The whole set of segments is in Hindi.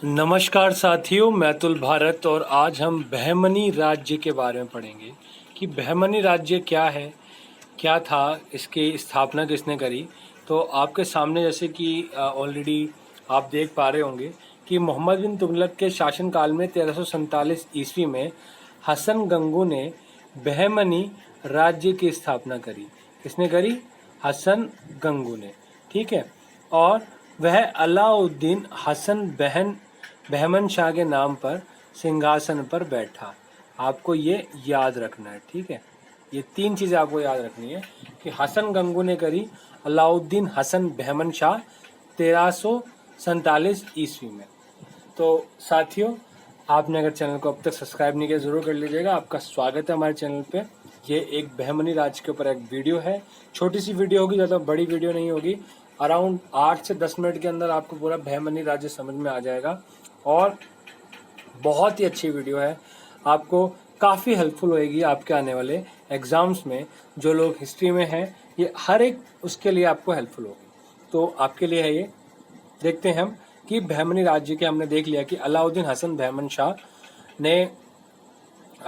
नमस्कार साथियों, मैं अतुल भारत और आज हम बहमनी राज्य के बारे में पढ़ेंगे कि बहमनी राज्य क्या है, क्या था, इसकी स्थापना किसने करी। तो आपके सामने जैसे कि ऑलरेडी आप देख पा रहे होंगे कि मोहम्मद बिन तुगलक के शासनकाल में 1347 ईस्वी में हसन गंगू ने बहमनी राज्य की स्थापना करी। किसने करी? हसन गंगू ने। ठीक है। और वह अलाउद्दीन हसन बहमन शाह के नाम पर सिंहासन पर बैठा। आपको ये याद रखना है। ठीक है, ये तीन चीज़ें आपको याद रखनी है कि हसन गंगू ने करी अलाउद्दीन हसन बहमन शाह 1347 ईस्वी में। तो साथियों, आपने अगर चैनल को अब तक सब्सक्राइब नहीं किया ज़रूर कर लीजिएगा। आपका स्वागत है हमारे चैनल पे। ये एक बहमनी राज्य के ऊपर एक वीडियो है, छोटी सी वीडियो होगी, ज़्यादा बड़ी वीडियो नहीं होगी। अराउंड 8 से 10 मिनट के अंदर आपको पूरा बहमनी राज्य समझ में आ जाएगा और बहुत ही अच्छी वीडियो है। आपको काफ़ी हेल्पफुल होएगी आपके आने वाले एग्ज़ाम्स में। जो लोग हिस्ट्री में हैं, ये हर एक उसके लिए आपको हेल्पफुल होगी। तो आपके लिए है ये। देखते हैं हम कि बहमनी राज्य के हमने देख लिया कि अलाउद्दीन हसन बहमन शाह ने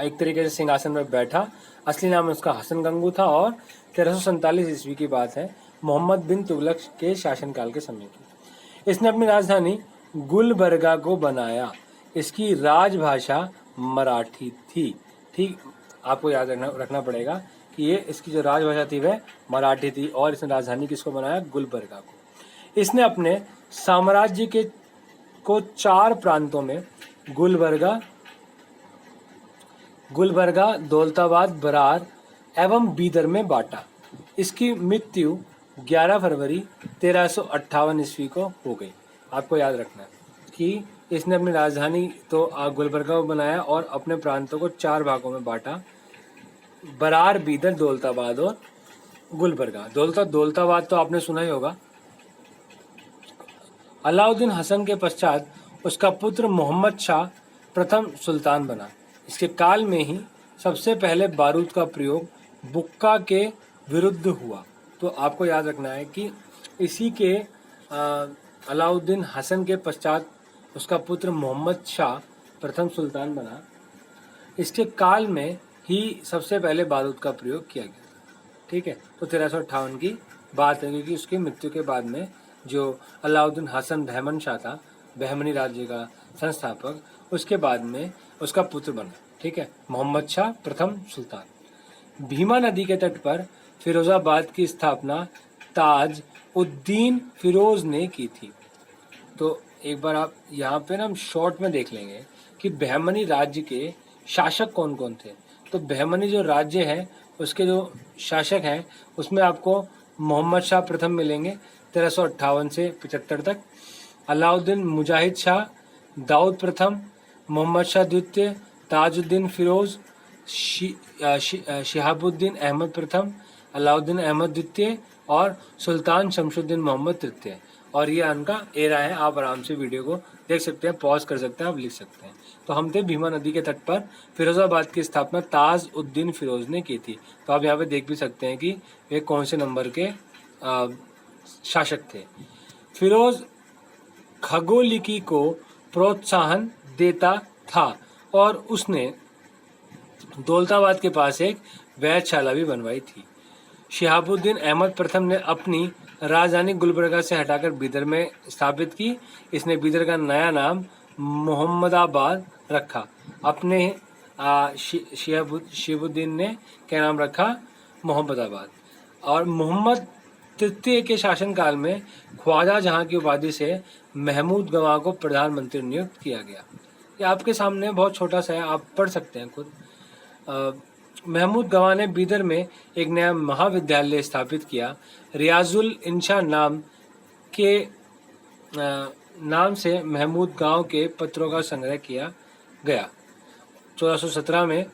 एक तरीके से सिंहासन पर बैठा। असली नाम उसका हसन गंगू था और 1347 ईस्वी की बात है, मोहम्मद बिन तुगलक के शासनकाल के समय की। इसने अपनी राजधानी गुलबर्गा को बनाया। इसकी राजभाषा मराठी थी। ठीक, आपको याद रखना पड़ेगा कि ये इसकी जो राजभाषा थी वह मराठी थी और इसने राजधानी किसको बनाया? गुलबर्गा को। इसने अपने साम्राज्य को 4 प्रांतों में गुलबर्गा, दौलताबाद, बरार एवं बीदर में बांटा। इसकी मृत्यु 11 फरवरी 1358 ईस्वी को हो गई। आपको याद रखना है कि इसने अपनी राजधानी तो गुलबर्गा को बनाया और अपने प्रांतों को 4 भागों में बांटा: बरार, बीदर, दौलताबाद और गुलबर्गा। दौलताबाद तो आपने सुना ही होगा। अलाउद्दीन हसन के पश्चात उसका पुत्र मोहम्मद शाह प्रथम सुल्तान बना। इसके काल में ही सबसे पहले बारूद का प्रयोग बुक्का के विरुद्ध हुआ। तो आपको याद रखना है कि इसी के अलाउद्दीन हसन के पश्चात उसका पुत्र मोहम्मद शाह प्रथम सुल्तान बना। इसके काल में ही सबसे पहले बारूद का प्रयोग किया गया। ठीक है, तो 1358 की बात है, क्योंकि उसकी मृत्यु के बाद में जो अलाउद्दीन हसन बहमन शाह था, बहमनी राज्य का संस्थापक, उसके बाद में उसका पुत्र बना। ठीक है, मोहम्मद शाह प्रथम सुल्तान। भीमा नदी के तट पर फिरोजाबाद की स्थापना ताज उद्दीन फिरोज ने की थी। तो एक बार आप यहाँ पे ना हम शॉर्ट में देख लेंगे कि बहमनी राज्य के शासक कौन कौन थे। तो बहमनी जो राज्य है उसके जो शासक हैं उसमें आपको मोहम्मद शाह प्रथम मिलेंगे 1358 से 75 तक, अलाउद्दीन मुजाहिद शाह, दाऊद प्रथम, मोहम्मद शाह द्वितीय, ताजुद्दीन फिरोज, शिहाबुद्दीन अहमद प्रथम, अलाउद्दीन अहमद द्वितीय और सुल्तान शमशुद्दीन मोहम्मद तृतीय। और ये उनका एरा है। आप आराम से वीडियो को देख सकते हैं, पॉज कर सकते हैं, आप लिख सकते हैं। तो हम थे भीमा नदी के तट पर फिरोजाबाद की स्थापना ताज उद्दीन फिरोज ने की थी। तो आप यहाँ पे देख भी सकते हैं कि वे कौन से नंबर के शासक थे। फिरोज खगोलिकी को प्रोत्साहन देता था और उसने दौलताबाद के पास एक वैधशाला भी बनवाई थी। शिहाबुद्दीन अहमद प्रथम ने अपनी राजधानी गुलबर्गा से हटाकर बीदर में स्थापित की। इसने बीदर का नया नाम मोहम्मदाबाद रखा। अपने शिहाबुद्दीन ने क्या नाम रखा? मोहम्मदाबाद। और मोहम्मद तृतीय के शासनकाल में ख्वाजा जहां की उपाधि से महमूद गवाह को प्रधानमंत्री नियुक्त किया गया। ये आपके सामने बहुत छोटा सा है, आप पढ़ सकते हैं खुद। महमूद गवाह ने बीदर में एक नया महाविद्यालय स्थापित किया। रियाजुल इंशा नाम से महमूद गांव के पत्रों का संग्रह किया गया। 1417 में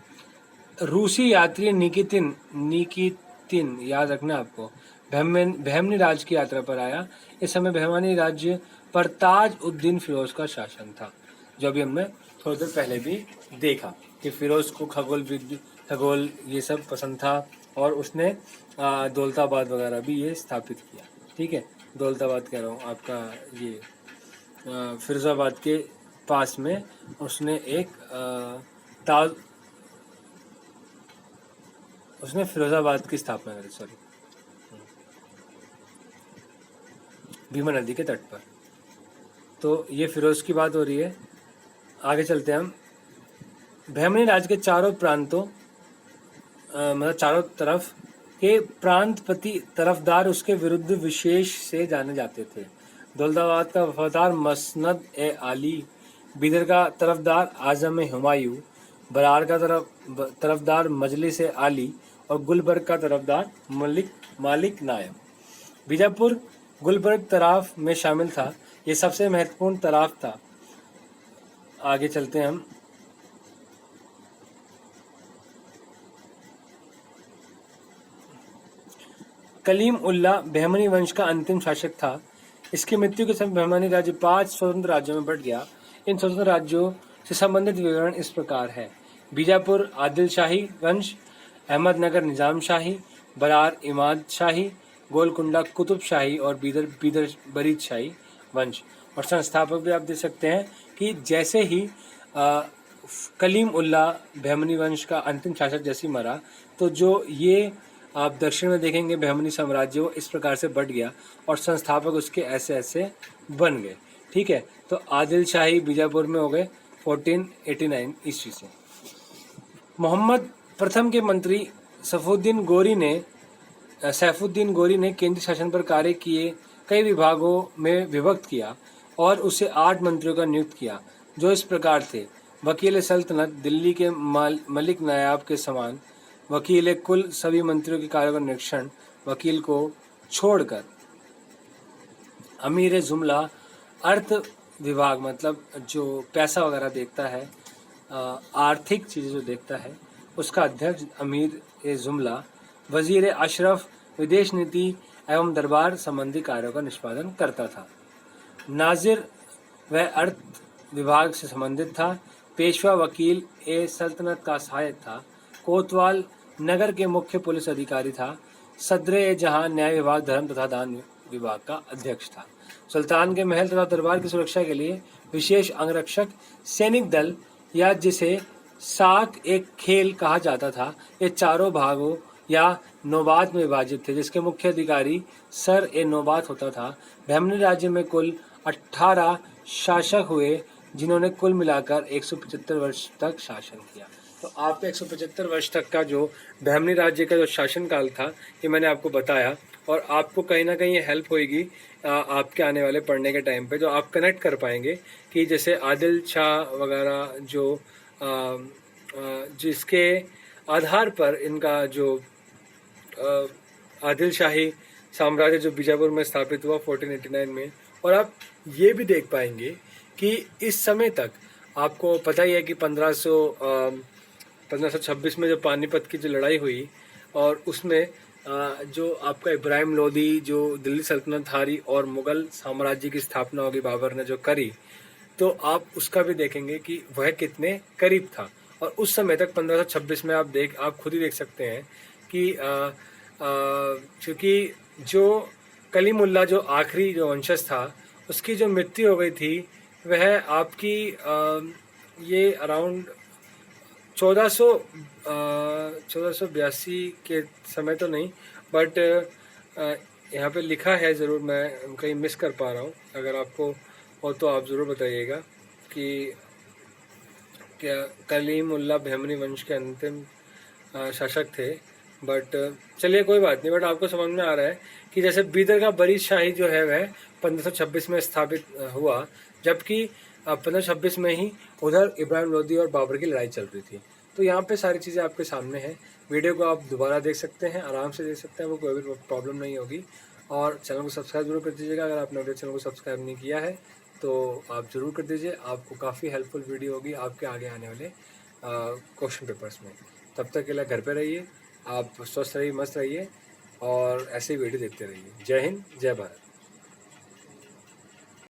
रूसी यात्री निकितिन याद रखना आपको, बहमनी राज्य की यात्रा पर आया। इस समय बहमनी राज्य पर ताज उद्दीन फिरोज का शासन था, जो अभी हमने थोड़ी देर पहले भी देखा कि फिरोज को खगोल ये सब पसंद था और उसने दौलताबाद वगैरह भी ये स्थापित किया। ठीक है, दौलताबाद कह रहा हूँ, आपका ये फिरोजाबाद के पास में उसने एक ताज उसने फिरोजाबाद की स्थापना करी, सॉरी, भीमा नदी के तट पर। तो ये फिरोज की बात हो रही है। आगे चलते हैं हम। बहमनी राज्य के चारों प्रांतों मतलब चारों तरफ के प्रांतपति तरफदार उसके विरुद्ध विशेष से जाने जाते थे। दौलताबाद का वफादार मसनद ए आली, बीदर का तरफदार आजम हुमायूं, बरार का तरफदार मजलिस ए आली और गुलबर्ग का तरफदार मालिक नायब। बीजापुर गुलबर्ग तराफ में शामिल था। ये सबसे महत्वपूर्ण तराफ था। आगे चलते हैं हम। कलीम उल्ला बहमनी वंश का अंतिम शासक था। इसकी मृत्यु के समय बहमनी राज्य 5 स्वतंत्र राज्यों में बढ़ गया। इन स्वतंत्र राज्यों से संबंधित विवरण इस प्रकार है: बीजापुर आदिल शाही वंश, अहमदनगर निजाम शाही, बरार इमाद शाही, गोलकुंडा कुतुब शाही और बीदर बरीद शाही वंश। और संस्थापक भी आप देख सकते हैं कि जैसे ही कलीम उल्ला बहमनी वंश का अंतिम शासक जैसे मरा, तो जो ये आप दक्षिण में देखेंगे बहमनी साम्राज्य वो इस प्रकार से बढ़ गया और संस्थापक उसके ऐसे ऐसे बन गए। ठीक है, तो आदिल शाही बीजापुर में हो गए 1489 ईस्वी से। मोहम्मद प्रथम के मंत्री सैफुद्दीन गोरी ने केंद्रीय शासन पर कार्य किए कई विभागों में विभक्त किया और उसे 8 मंत्रियों का नियुक्त किया, जो इस प्रकार थे: वकील सल्तनत, दिल्ली के मलिक नायाब के समान वकील कुल, सभी मंत्रियों के कार्यों का निरीक्षण वकील को छोड़कर। अमीर जुमला, अर्थ विभाग मतलब जो पैसा वगैरह देखता है, आर्थिक चीज़ें जो देखता है, उसका अध्यक्ष अमीर जुमला। वजीर अशरफ विदेश नीति एवं दरबार संबंधी कार्यों का निष्पादन करता था। नाजिर वह अर्थ विभाग से संबंधित था। पेशवा वकील ए सल्तनत का सहायक था। कोतवाल नगर के मुख्य पुलिस अधिकारी था। सदरे जहां न्याय विभाग, धर्म तथा दान विभाग का अध्यक्ष था। सुल्तान के महल तथा दरबार की सुरक्षा के लिए विशेष अंगरक्षक सैनिक दल या जिसे साक एक खेल कहा जाता था, ये चारों भागों या नौबात में विभाजित थे, जिसके मुख्य अधिकारी सर ए नौबात होता था। बहमनी राज्य में कुल 18 शासक हुए, जिन्होंने कुल मिलाकर 175 वर्ष तक शासन किया। तो आपको 175 वर्ष तक का जो बहमनी राज्य का जो शासनकाल था, ये मैंने आपको बताया और आपको कहीं ना कहीं ये हेल्प होगी आपके आने वाले पढ़ने के टाइम पे, जो आप कनेक्ट कर पाएंगे कि जैसे आदिल शाह वगैरह जो जिसके आधार पर इनका जो आदिल शाही साम्राज्य जो बीजापुर में स्थापित हुआ 1489 में। और आप ये भी देख पाएंगे कि इस समय तक आपको पता ही है कि 1526 में जो पानीपत की जो लड़ाई हुई और उसमें जो आपका इब्राहिम लोदी जो दिल्ली सल्तनत हारी और मुगल साम्राज्य की स्थापना होगी बाबर ने जो करी, तो आप उसका भी देखेंगे कि वह कितने करीब था। और उस समय तक 1526 में आप खुद ही देख सकते हैं कि क्योंकि जो कलीमुल्ला जो आखिरी जो वंशज था उसकी जो मृत्यु हो गई थी, वह आपकी ये अराउंड 1482 के समय तो नहीं, बट यहाँ पे लिखा है ज़रूर, मैं कहीं मिस कर पा रहा हूँ। अगर आपको हो तो आप ज़रूर बताइएगा कि क्या कलीमुल्ला बहमनी वंश के अंतिम शासक थे। बट चलिए कोई बात नहीं, बट आपको समझ में आ रहा है कि जैसे बीदर का बरीद शाही जो है वह 1526 में स्थापित हुआ, जबकि 1526 में ही उधर इब्राहिम लोदी और बाबर की लड़ाई चल रही थी। तो यहाँ पे सारी चीज़ें आपके सामने हैं। वीडियो को आप दोबारा देख सकते हैं, आराम से देख सकते हैं, वो कोई भी प्रॉब्लम नहीं होगी। और चैनल को सब्सक्राइब जरूर कर दीजिएगा। अगर आपने मेरे चैनल को सब्सक्राइब नहीं किया है तो आप ज़रूर कर दीजिए। आपको काफ़ी हेल्पफुल वीडियो होगी आपके आगे आने वाले क्वेश्चन पेपर्स में। तब तक के लिए घर पे रहिए, आप स्वस्थ रहिए, मस्त रहिए और ऐसे ही वीडियो देखते रहिए। जय हिंद, जय भारत।